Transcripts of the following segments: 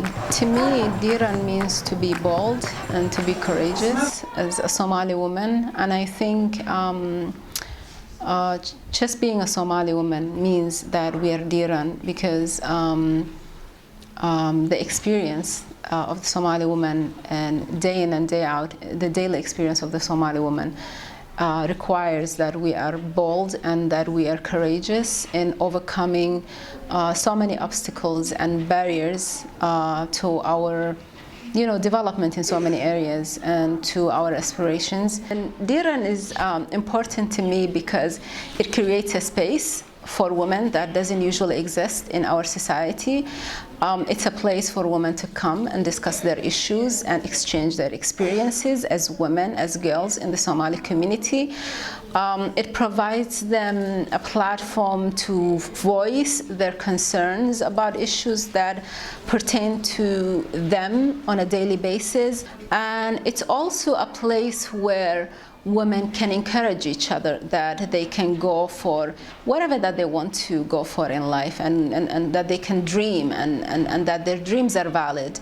To me, Dhiiran means to be bold and to be courageous as a Somali woman. And I think just being a Somali woman means that we are Dhiiran because the experience of the Somali woman, and day in and day out, the daily experience of the Somali woman requires that we are bold and that we are courageous in overcoming so many obstacles and barriers to our development in so many areas and to our aspirations. And Dhiiran is important to me because it creates a space for women that doesn't usually exist in our society. It's a place for women to come and discuss their issues and exchange their experiences as women, as girls in the Somali community. It provides them a platform to voice their concerns about issues that pertain to them on a daily basis. And it's also a place where women can encourage each other, that they can go for whatever that they want to go for in life, and that they can dream, and that their dreams are valid.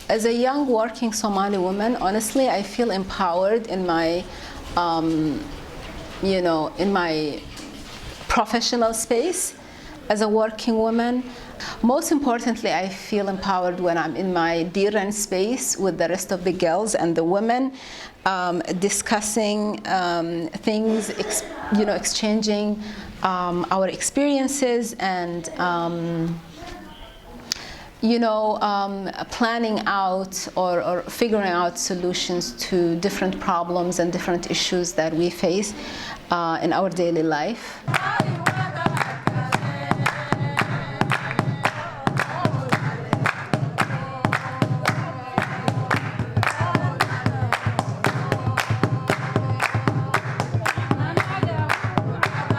As a young working Somali woman, honestly, I feel empowered in my in my professional space as a working woman. Most importantly, I feel empowered when I'm in my Dhiiran space with the rest of the girls and the women, discussing things, exchanging our experiences, and planning out or figuring out solutions to different problems and different issues that we face in our daily life.